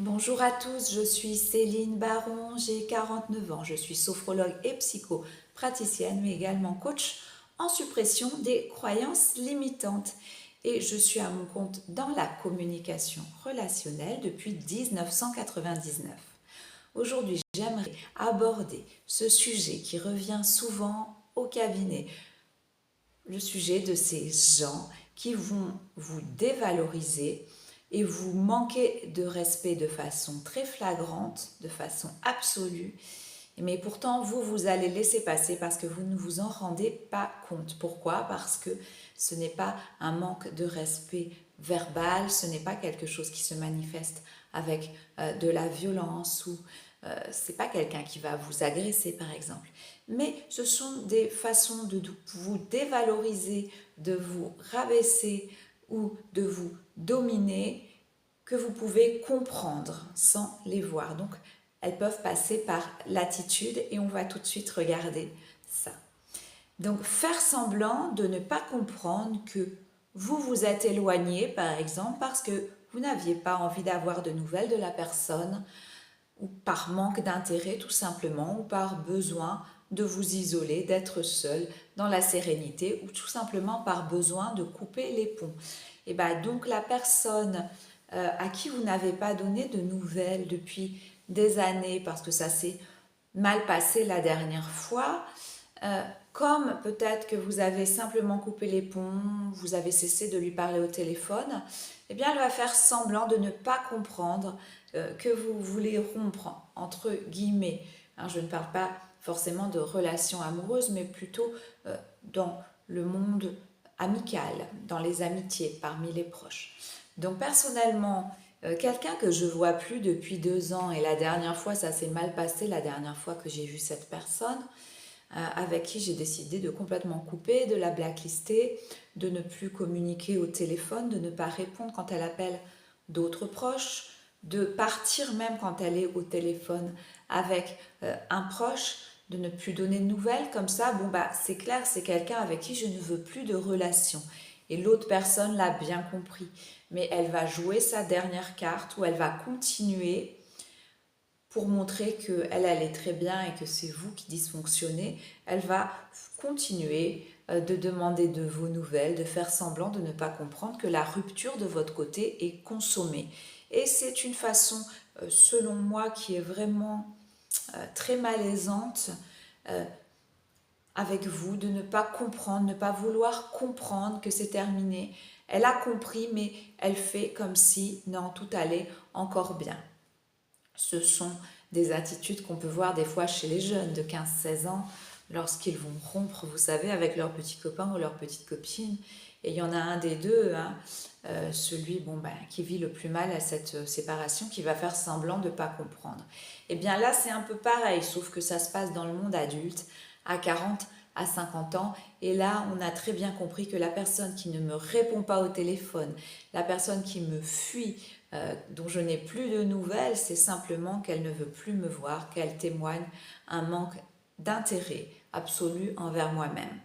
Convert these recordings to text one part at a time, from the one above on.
Bonjour à tous, je suis Céline Baron, j'ai 49 ans, je suis sophrologue et psychopraticienne, mais également coach en suppression des croyances limitantes. Et je suis à mon compte dans la communication relationnelle depuis 1999. Aujourd'hui, j'aimerais aborder ce sujet qui revient souvent au cabinet, le sujet de ces gens qui vont vous dévaloriser et vous manquer de respect de façon très flagrante, de façon absolue. Mais pourtant, vous allez laisser passer parce que vous ne vous en rendez pas compte. Pourquoi? Parce que ce n'est pas un manque de respect verbal, ce n'est pas quelque chose qui se manifeste avec de la violence ou c'est pas quelqu'un qui va vous agresser par exemple. Mais ce sont des façons de vous dévaloriser, de vous rabaisser ou de vous dominer que vous pouvez comprendre sans les voir. Donc, elles peuvent passer par l'attitude et on va tout de suite regarder ça. Donc, faire semblant de ne pas comprendre que vous vous êtes éloigné, par exemple, parce que vous n'aviez pas envie d'avoir de nouvelles de la personne, ou par manque d'intérêt tout simplement, ou par besoin de vous isoler, d'être seul dans la sérénité, ou tout simplement par besoin de couper les ponts. Et bien donc la personne à qui vous n'avez pas donné de nouvelles depuis des années parce que ça s'est mal passé la dernière fois, comme peut-être que vous avez simplement coupé les ponts, vous avez cessé de lui parler au téléphone, eh bien elle va faire semblant de ne pas comprendre que vous voulez rompre, entre guillemets. Hein, je ne parle pas forcément de relations amoureuses, mais plutôt dans le monde amical, dans les amitiés, parmi les proches. Donc personnellement, quelqu'un que je vois plus depuis 2 ans, et la dernière fois, ça s'est mal passé, la dernière fois que j'ai vu cette personne, avec qui j'ai décidé de complètement couper, de la blacklister, de ne plus communiquer au téléphone, de ne pas répondre quand elle appelle d'autres proches, de partir même quand elle est au téléphone avec un proche, de ne plus donner de nouvelles comme ça. Bon bah c'est clair, c'est quelqu'un avec qui je ne veux plus de relation. Et l'autre personne l'a bien compris. Mais elle va jouer sa dernière carte ou elle va continuer pour montrer qu'elle allait très bien et que c'est vous qui dysfonctionnez. Elle va continuer de demander de vos nouvelles, de faire semblant de ne pas comprendre que la rupture de votre côté est consommée. Et c'est une façon, selon moi, qui est vraiment très malaisante avec vous, de ne pas comprendre, ne pas vouloir comprendre que c'est terminé. Elle a compris, mais elle fait comme si, non, tout allait encore bien. Ce sont des attitudes qu'on peut voir des fois chez les jeunes de 15-16 ans lorsqu'ils vont rompre, vous savez, avec leurs petits copains ou leurs petites copines. Et il y en a un des deux, hein, celui qui vit le plus mal à cette séparation, qui va faire semblant de ne pas comprendre. Et bien là, c'est un peu pareil, sauf que ça se passe dans le monde adulte, à 40, à 50 ans. Et là, on a très bien compris que la personne qui ne me répond pas au téléphone, la personne qui me fuit, dont je n'ai plus de nouvelles, c'est simplement qu'elle ne veut plus me voir, qu'elle témoigne un manque d'intérêt absolu envers moi-même.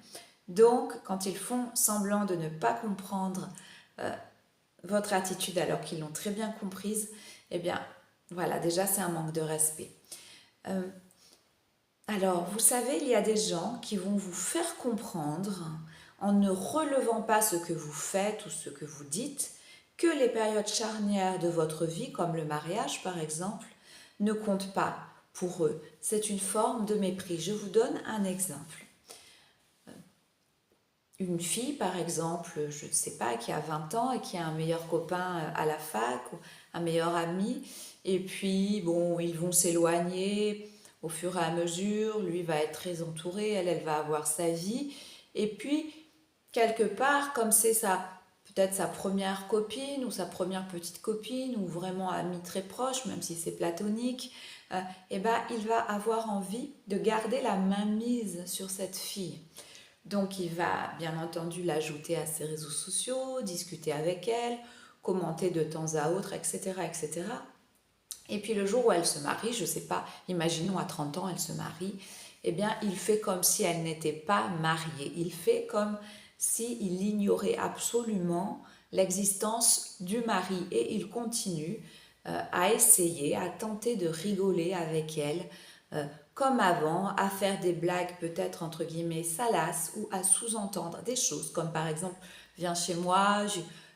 Donc, quand ils font semblant de ne pas comprendre votre attitude alors qu'ils l'ont très bien comprise, eh bien, voilà, déjà c'est un manque de respect. Alors, vous savez, il y a des gens qui vont vous faire comprendre, en ne relevant pas ce que vous faites ou ce que vous dites, que les périodes charnières de votre vie, comme le mariage par exemple, ne comptent pas pour eux. C'est une forme de mépris. Je vous donne un exemple. Une fille, par exemple, je ne sais pas, qui a 20 ans et qui a un meilleur copain à la fac, ou un meilleur ami, et puis, bon, ils vont s'éloigner au fur et à mesure, lui va être très entouré, elle va avoir sa vie, et puis, quelque part, comme c'est peut-être sa première copine, ou sa première petite copine, ou vraiment amie très proche, même si c'est platonique, eh ben, il va avoir envie de garder la mainmise sur cette fille. Donc il va bien entendu l'ajouter à ses réseaux sociaux, discuter avec elle, commenter de temps à autre, etc., etc. Et puis le jour où elle se marie, je ne sais pas, imaginons à 30 ans elle se marie, eh bien il fait comme si elle n'était pas mariée. Il fait comme s'il ignorait absolument l'existence du mari et il continue à essayer, à tenter de rigoler avec elle, comme avant, à faire des blagues peut-être entre guillemets salaces ou à sous-entendre des choses comme par exemple viens chez moi,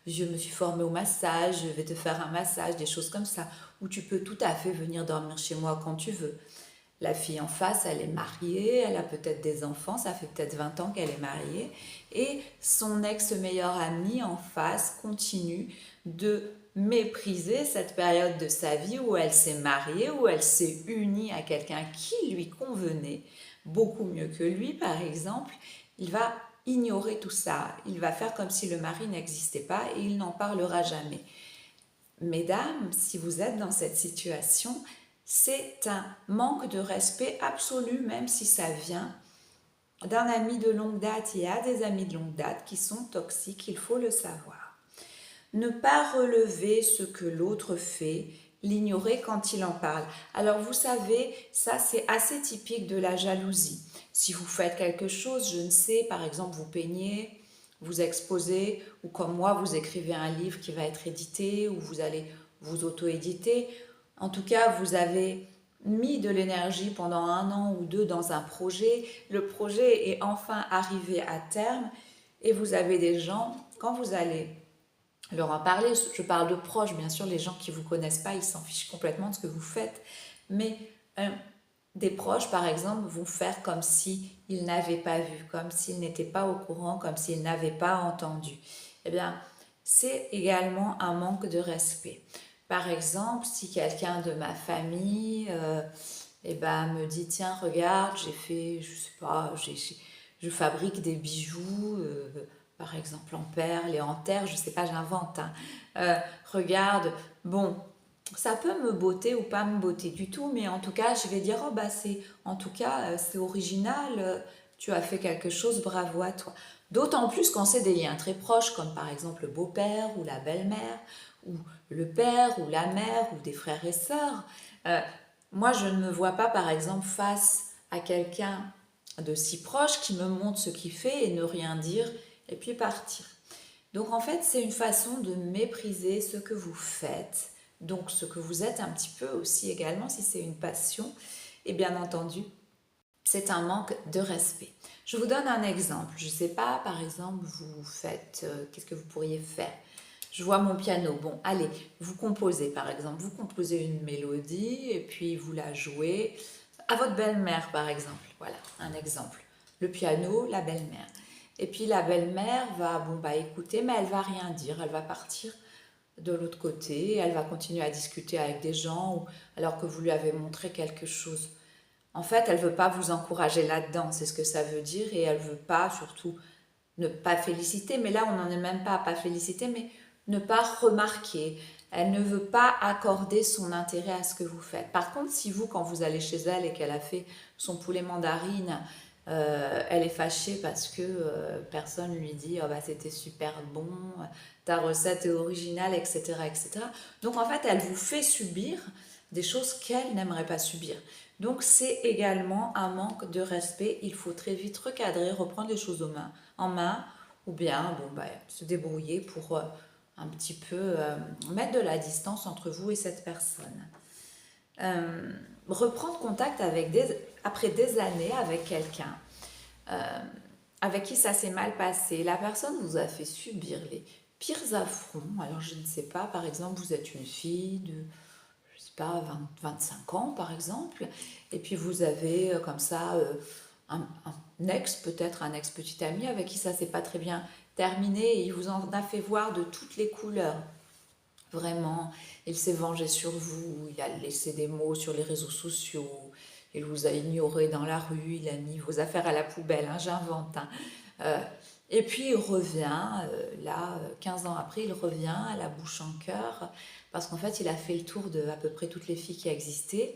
je me suis formée au massage, je vais te faire un massage, des choses comme ça, où tu peux tout à fait venir dormir chez moi quand tu veux. La fille en face, elle est mariée, elle a peut-être des enfants, ça fait peut-être 20 ans qu'elle est mariée, et son ex-meilleur ami en face continue de mépriser cette période de sa vie où elle s'est mariée, où elle s'est unie à quelqu'un qui lui convenait beaucoup mieux que lui, par exemple. Il va ignorer tout ça, il va faire comme si le mari n'existait pas et il n'en parlera jamais. Mesdames, si vous êtes dans cette situation, c'est un manque de respect absolu, même si ça vient d'un ami de longue date. Il y a des amis de longue date qui sont toxiques, il faut le savoir. Ne pas relever ce que l'autre fait, l'ignorer quand il en parle. Alors vous savez, ça c'est assez typique de la jalousie. Si vous faites quelque chose, je ne sais, par exemple vous peignez, vous exposez, ou comme moi vous écrivez un livre qui va être édité, ou vous allez vous auto-éditer, en tout cas vous avez mis de l'énergie pendant 1 an ou 2 dans un projet, le projet est enfin arrivé à terme, et vous avez des gens, quand vous allez leur en parler, je parle de proches, bien sûr, les gens qui ne vous connaissent pas, ils s'en fichent complètement de ce que vous faites, mais des proches, par exemple, vont faire comme s'ils n'avaient pas vu, comme s'ils n'étaient pas au courant, comme s'ils n'avaient pas entendu. Eh bien, c'est également un manque de respect. Par exemple, si quelqu'un de ma famille eh ben, me dit, tiens, regarde, j'ai fait, je sais pas, je fabrique des bijoux, par exemple en perles et en terre, je sais pas, j'invente. Hein. Regarde, bon, ça peut me botter ou pas me botter du tout, mais en tout cas, je vais dire, oh bah c'est, en tout cas, c'est original, tu as fait quelque chose, bravo à toi. D'autant plus quand c'est des liens très proches, comme par exemple le beau-père ou la belle-mère, ou le père ou la mère, ou des frères et sœurs. Euh, Moi, je ne me vois pas, par exemple, face à quelqu'un de si proche qui me montre ce qu'il fait et ne rien dire, et puis partir. Donc en fait, c'est une façon de mépriser ce que vous faites, donc ce que vous êtes un petit peu aussi également si c'est une passion, et bien entendu, c'est un manque de respect. Je vous donne un exemple. Je ne sais pas, par exemple, vous faites, qu'est-ce que vous pourriez faire? Je vois mon piano. Bon, allez, vous composez par exemple. Vous composez une mélodie et puis vous la jouez à votre belle-mère par exemple. Voilà, un exemple. Le piano, la belle-mère. Et puis la belle-mère va, bon, bah écouter, mais elle va rien dire. Elle va partir de l'autre côté. Elle va continuer à discuter avec des gens alors que vous lui avez montré quelque chose. En fait, elle veut pas vous encourager là-dedans, c'est ce que ça veut dire, et elle veut pas surtout ne pas féliciter, mais là on n'en est même pas à pas féliciter, mais ne pas remarquer. Elle ne veut pas accorder son intérêt à ce que vous faites. Par contre, si vous, quand vous allez chez elle et qu'elle a fait son poulet mandarine, elle est fâchée parce que personne lui dit oh bah c'était super bon, ta recette est originale, etc., etc. Donc en fait, elle vous fait subir des choses qu'elle n'aimerait pas subir. Donc c'est également un manque de respect. Il faut très vite recadrer, reprendre les choses en main, ou bien bon, bah, se débrouiller pour un petit peu mettre de la distance entre vous et cette personne. Reprendre contact après des années avec quelqu'un avec qui ça s'est mal passé. La personne vous a fait subir les pires affronts. Alors je ne sais pas, par exemple, vous êtes une fille de je sais pas, 25 ans par exemple, et puis vous avez comme ça un ex, peut-être un ex-petit ami avec qui ça s'est pas très bien terminé, et il vous en a fait voir de toutes les couleurs. Vraiment, il s'est vengé sur vous, il a laissé des mots sur les réseaux sociaux, il vous a ignoré dans la rue, il a mis vos affaires à la poubelle, hein, j'invente. Hein. Euh, et puis il revient, là, 15 ans après, il revient à la bouche en cœur, parce qu'en fait, il a fait le tour de à peu près toutes les filles qui existaient.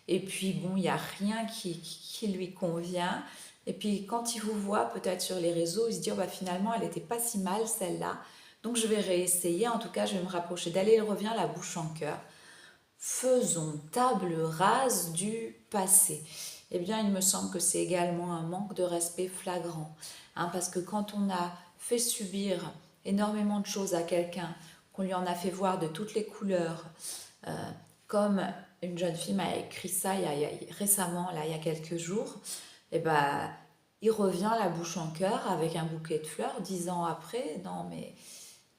Et puis, bon, il n'y a rien qui lui convient. Et puis, quand il vous voit peut-être sur les réseaux, il se dit, oh, bah, finalement, elle n'était pas si mal, celle-là. Donc, je vais réessayer. En tout cas, je vais me rapprocher d'elle. Et il revient la bouche en cœur. Faisons table rase du passé. Eh bien, il me semble que c'est également un manque de respect flagrant. Hein, parce que quand on a fait subir énormément de choses à quelqu'un, qu'on lui en a fait voir de toutes les couleurs, Comme une jeune fille m'a écrit ça récemment, là, il y a quelques jours, et ben, il revient la bouche en cœur avec un bouquet de fleurs 10 ans après. Non, mais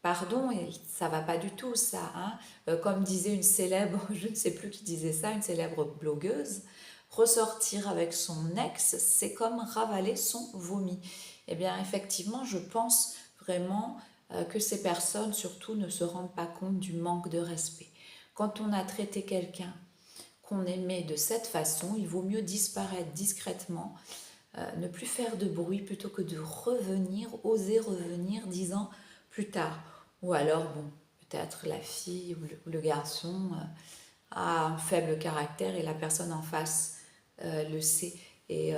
pardon, ça va pas du tout, ça. Hein. Comme disait une célèbre, je ne sais plus qui disait ça, une célèbre blogueuse, ressortir avec son ex, c'est comme ravaler son vomi. Eh bien, effectivement, je pense vraiment que ces personnes, surtout, ne se rendent pas compte du manque de respect. Quand on a traité quelqu'un qu'on aimait de cette façon, il vaut mieux disparaître discrètement, ne plus faire de bruit plutôt que de revenir, oser revenir 10 ans plus tard. Ou alors, bon, peut-être la fille ou le garçon a un faible caractère et la personne en face le sait. Et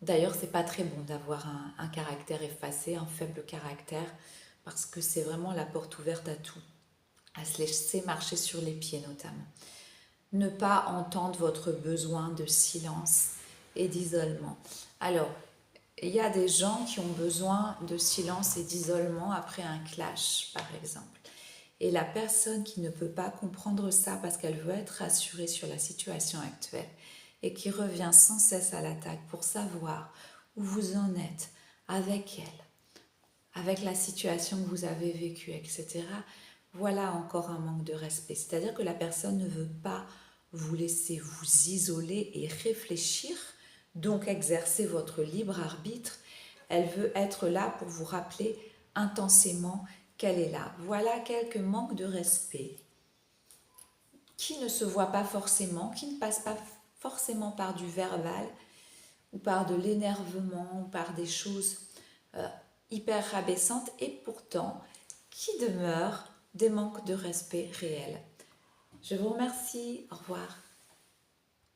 d'ailleurs, c'est pas très bon d'avoir un caractère effacé, un faible caractère, parce que c'est vraiment la porte ouverte à tout, à se laisser marcher sur les pieds notamment. Ne pas entendre votre besoin de silence et d'isolement. Alors, il y a des gens qui ont besoin de silence et d'isolement après un clash, par exemple. Et la personne qui ne peut pas comprendre ça parce qu'elle veut être rassurée sur la situation actuelle et qui revient sans cesse à l'attaque pour savoir où vous en êtes avec elle, avec la situation que vous avez vécue, etc., voilà encore un manque de respect. C'est-à-dire que la personne ne veut pas vous laisser vous isoler et réfléchir, donc exercer votre libre arbitre. Elle veut être là pour vous rappeler intensément qu'elle est là. Voilà quelques manques de respect qui ne se voient pas forcément, qui ne passent pas forcément par du verbal ou par de l'énervement ou par des choses hyper rabaissantes et pourtant qui demeurent des manques de respect réels. Je vous remercie. Au revoir.